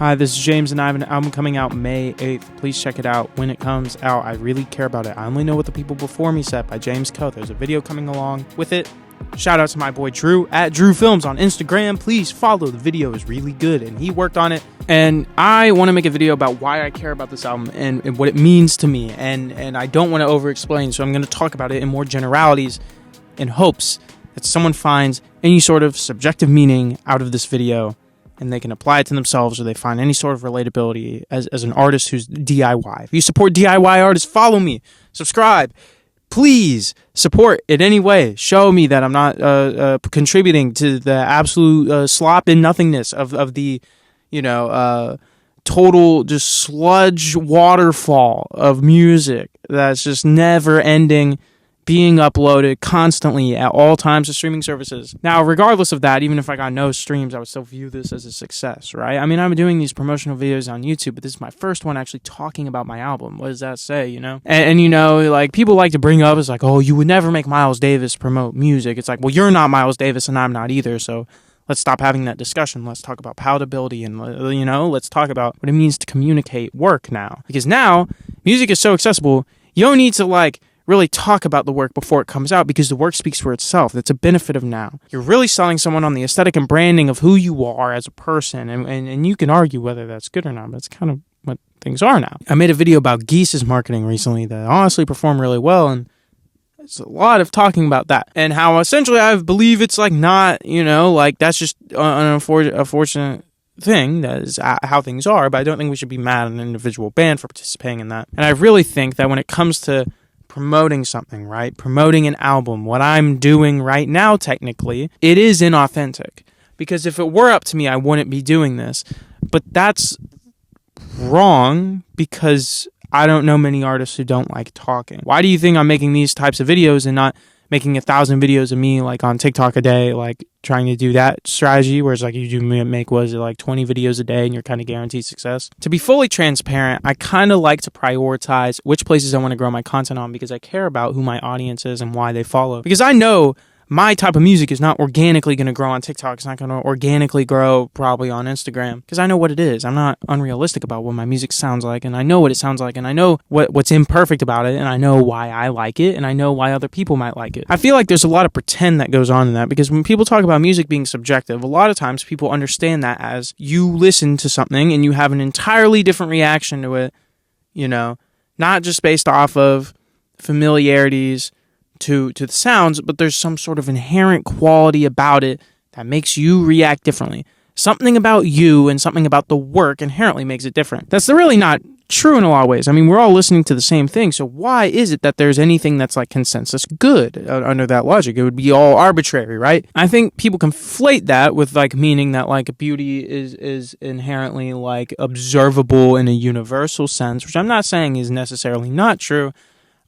Hi, this is James, and I have an album coming out May 8th. Please check it out when it comes out. I really care about it. I only know what the people before me said by James Coe. There's a video coming along with it. Shout out to my boy Drew at Drew Films on Instagram. Please follow. The video is really good, and he worked on it. And I want to make a video about why I care about this album and what it means to me. And I don't want to over-explain, so I'm going to talk about it in more generalities in hopes that someone finds any sort of subjective meaning out of this video and they can apply it to themselves, or they find any sort of relatability as an artist who's DIY. If you support DIY artists, follow me, subscribe. Please support in any way. Show me that I'm not contributing to the absolute slop and nothingness of the, total just sludge waterfall of music that's just never ending, being uploaded constantly at all times to streaming services. Now, regardless of that, even if I got no streams, I would still view this as a success, right? I mean, I'm doing these promotional videos on YouTube, but this is my first one actually talking about my album. What does that say, And people like to bring up, it's like, oh, you would never make Miles Davis promote music. It's like, well, you're not Miles Davis and I'm not either, so let's stop having that discussion. Let's talk about palatability and, let's talk about what it means to communicate work now. Because now, music is so accessible, you don't need to, really talk about the work before it comes out because the work speaks for itself. That's a benefit of now. You're really selling someone on the aesthetic and branding of who you are as a person, and you can argue whether that's good or not, but it's kind of what things are now. I made a video about Geese's marketing recently that honestly performed really well, and it's a lot of talking about that and how essentially I believe it's not, that's just an unfortunate thing. That is how things are, but I don't think we should be mad at an individual band for participating in that. And I really think that when it comes to promoting something, right? Promoting an album, what I'm doing right now, technically, it is inauthentic. Because if it were up to me, I wouldn't be doing this. But that's wrong because I don't know many artists who don't like talking. Why do you think I'm making these types of videos and not making 1,000 videos of me on TikTok a day, trying to do that strategy, whereas you do make 20 videos a day and you're kind of guaranteed success? To be fully transparent, I kind of like to prioritize which places I want to grow my content on because I care about who my audience is and why they follow. Because I know my type of music is not organically going to grow on TikTok. It's not going to organically grow probably on Instagram because I know what it is. I'm not unrealistic about what my music sounds like, and I know what it sounds like, and I know what's imperfect about it, and I know why I like it, and I know why other people might like it. I feel like there's a lot of pretend that goes on in that because when people talk about music being subjective, a lot of times people understand that as you listen to something and you have an entirely different reaction to it, not just based off of familiarities to the sounds, but there's some sort of inherent quality about it that makes you react differently. Something about you and something about the work inherently makes it different. That's really not true in a lot of ways. I mean, we're all listening to the same thing, so why is it that there's anything that's consensus good under that logic? It would be all arbitrary, right? I think people conflate that with meaning that beauty is inherently observable in a universal sense, which I'm not saying is necessarily not true.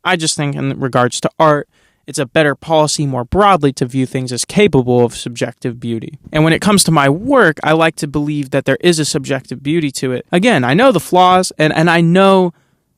I just think in regards to art, it's a better policy more broadly to view things as capable of subjective beauty. And when it comes to my work, I like to believe that there is a subjective beauty to it. Again, I know the flaws and I know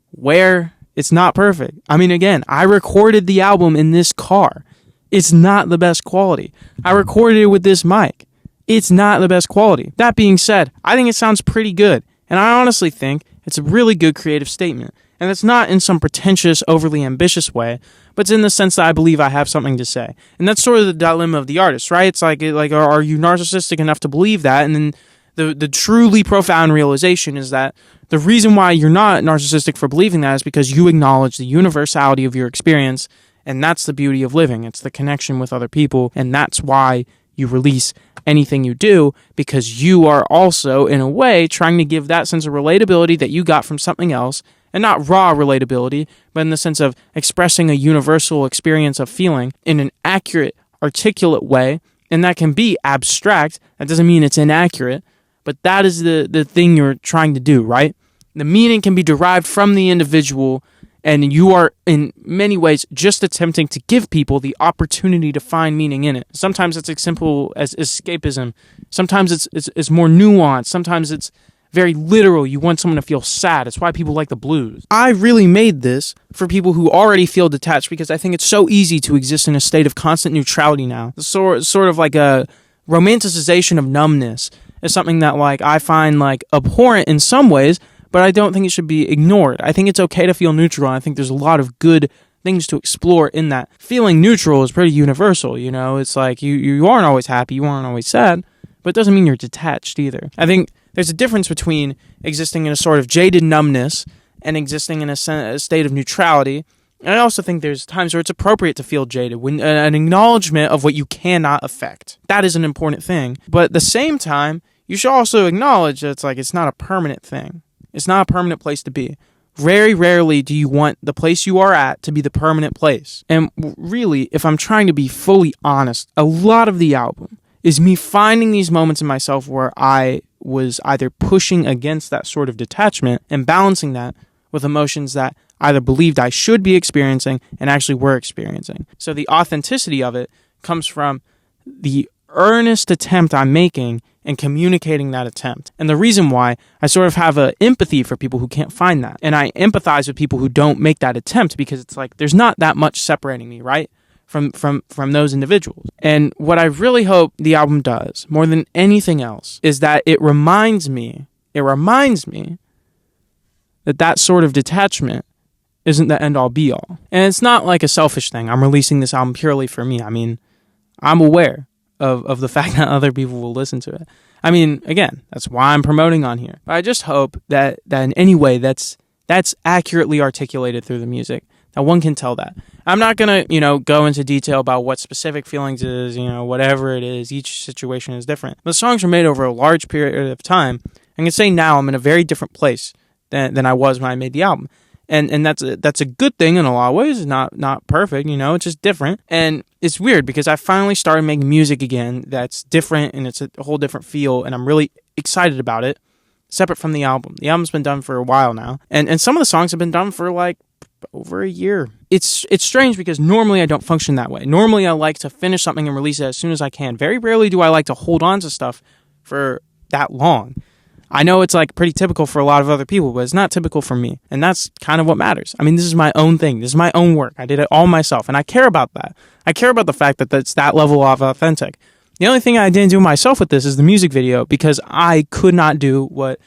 where it's not perfect. I mean, again, I recorded the album in this car. It's not the best quality. I recorded it with this mic. It's not the best quality. That being said, I think it sounds pretty good. And I honestly think it's a really good creative statement. And it's not in some pretentious, overly ambitious way, but it's in the sense that I believe I have something to say. And that's sort of the dilemma of the artist, right? It's are you narcissistic enough to believe that? And then the truly profound realization is that the reason why you're not narcissistic for believing that is because you acknowledge the universality of your experience, and that's the beauty of living. It's the connection with other people, and that's why you release anything you do, because you are also, in a way, trying to give that sense of relatability that you got from something else. And not raw relatability, but in the sense of expressing a universal experience of feeling in an accurate, articulate way. And that can be abstract. That doesn't mean it's inaccurate. But that is the thing you're trying to do, right? The meaning can be derived from the individual. And you are, in many ways, just attempting to give people the opportunity to find meaning in it. Sometimes it's as simple as escapism. Sometimes it's more nuanced. Sometimes it's very literal. You want someone to feel sad. It's why people like the blues. I really made this for people who already feel detached because I think it's so easy to exist in a state of constant neutrality now. Sort of like a romanticization of numbness is something that like I find like abhorrent in some ways, but I don't think it should be ignored. I think it's okay to feel neutral. And I think there's a lot of good things to explore in that. Feeling neutral is pretty universal, you know? It's like you aren't always happy, you aren't always sad, but it doesn't mean you're detached either. I think there's a difference between existing in a sort of jaded numbness and existing in a state of neutrality. And I also think there's times where it's appropriate to feel jaded, when an acknowledgement of what you cannot affect. That is an important thing. But at the same time, you should also acknowledge that it's not a permanent thing. It's not a permanent place to be. Very rarely do you want the place you are at to be the permanent place. And really, if I'm trying to be fully honest, a lot of the album is me finding these moments in myself where I was either pushing against that sort of detachment and balancing that with emotions that either believed I should be experiencing and actually were experiencing. So the authenticity of it comes from the earnest attempt I'm making and communicating that attempt. And the reason why I sort of have an empathy for people who can't find that. And I empathize with people who don't make that attempt, because it's like there's not that much separating me, right? From those individuals. And what I really hope the album does, more than anything else, is that it reminds me that sort of detachment isn't the end all be all. And it's not like a selfish thing. I'm releasing this album purely for me. I mean, I'm aware of the fact that other people will listen to it. I mean, again, that's why I'm promoting on here. But I just hope that in any way that's accurately articulated through the music, that one can tell that. I'm not going to, go into detail about what specific feelings it is, whatever it is. Each situation is different. The songs were made over a large period of time. I can say now I'm in a very different place than I was when I made the album. And that's a good thing in a lot of ways. It's not perfect, it's just different. And it's weird because I finally started making music again that's different, and it's a whole different feel, and I'm really excited about it, separate from the album. The album's been done for a while now, and some of the songs have been done for like over a year. It's strange because normally I don't function that way. Normally I like to finish something and release it as soon as I can. Very rarely do I like to hold on to stuff for that long. I know it's like pretty typical for a lot of other people, but it's not typical for me. And that's kind of what matters. I mean, this is my own thing. This is my own work. I did it all myself. And I care about that. I care about the fact that it's that level of authentic. The only thing I didn't do myself with this is the music video, because I could not do what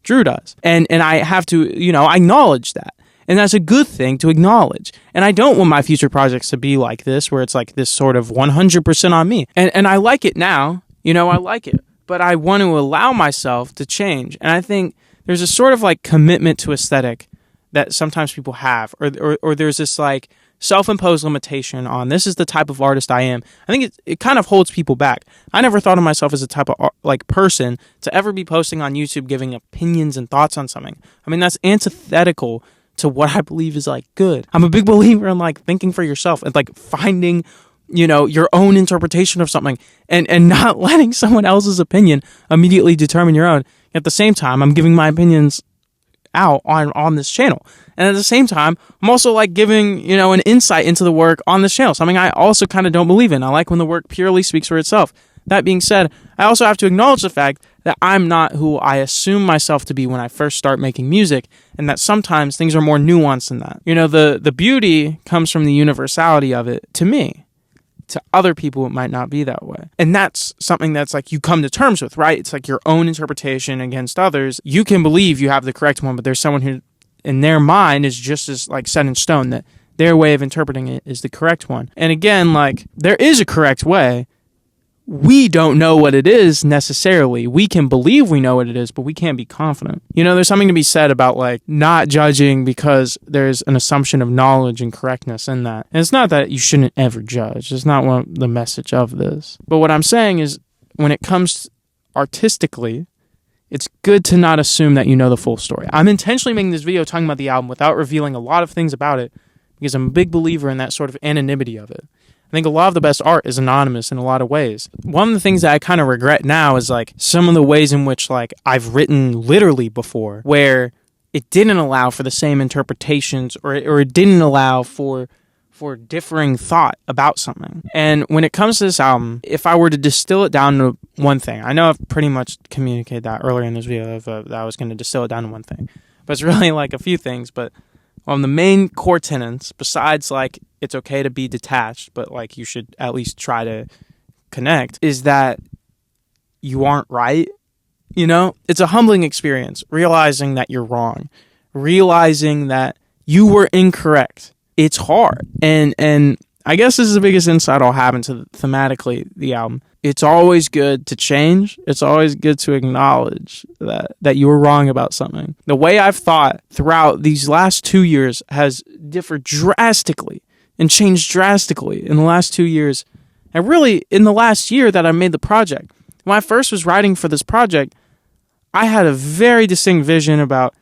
Drew does. And I have to, I acknowledge that. And that's a good thing to acknowledge. And I don't want my future projects to be like this, where it's like this sort of 100% on me. And I like it now. I like it. But I want to allow myself to change. And I think there's a sort of like commitment to aesthetic that sometimes people have, or there's this like self-imposed limitation on this is the type of artist I am. I think it kind of holds people back. I never thought of myself as a type of like person to ever be posting on YouTube giving opinions and thoughts on something. I mean, that's antithetical to what I believe is like good. I'm a big believer in like thinking for yourself and like finding your own interpretation of something and not letting someone else's opinion immediately determine your own. At the same time, I'm giving my opinions out on this channel. And at the same time, I'm also like giving, an insight into the work on this channel, something I also kind of don't believe in. I like when the work purely speaks for itself. That being said, I also have to acknowledge the fact that I'm not who I assume myself to be when I first start making music, and that sometimes things are more nuanced than that. The beauty comes from the universality of it to me. To other people, it might not be that way. And that's something that's like you come to terms with, right? It's like your own interpretation against others. You can believe you have the correct one, but there's someone who, in their mind, is just as like set in stone that their way of interpreting it is the correct one. And again, like there is a correct way. We don't know what it is necessarily. We can believe we know what it is, but we can't be confident. There's something to be said about like not judging because there's an assumption of knowledge and correctness in that. And it's not that you shouldn't ever judge. It's not the message of this. But what I'm saying is when it comes artistically, it's good to not assume that you know the full story. I'm intentionally making this video talking about the album without revealing a lot of things about it because I'm a big believer in that sort of anonymity of it. I think a lot of the best art is anonymous in a lot of ways. One of the things that I kind of regret now is like some of the ways in which like I've written literally before where it didn't allow for the same interpretations or it didn't allow for differing thought about something. And when it comes to this album, if I were to distill it down to one thing, I know I've pretty much communicated that earlier in this video that I was going to distill it down to one thing, but it's really like a few things. But the main core tenets, besides like it's okay to be detached, but like you should at least try to connect, is that you aren't right You know, it's a humbling experience, realizing that you're wrong, realizing that you were incorrect. It's hard. And I guess this is the biggest insight I'll have into thematically the album. It's always good to change. It's always good to acknowledge that you were wrong about something. The way I've thought throughout these last 2 years has differed drastically and changed drastically in the last 2 years. And really, in the last year that I made the project. When I first was writing for this project, I had a very distinct vision about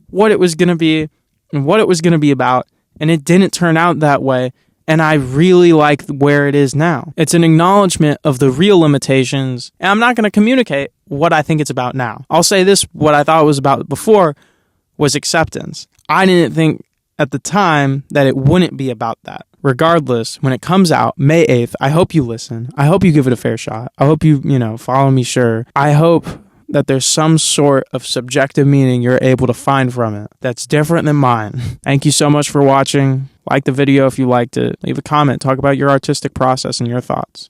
what it was going to be and what it was going to be about, and it didn't turn out that way, and I really like where it is now. It's an acknowledgement of the real limitations, and I'm not going to communicate what I think it's about now. I'll say this, what I thought it was about before was acceptance. I didn't think at the time that it wouldn't be about that. Regardless, when it comes out May 8th, I hope you listen. I hope you give it a fair shot. I hope you follow me, sure. I hope that there's some sort of subjective meaning you're able to find from it that's different than mine. Thank you so much for watching. Like the video if you liked it. Leave a comment. Talk about your artistic process and your thoughts.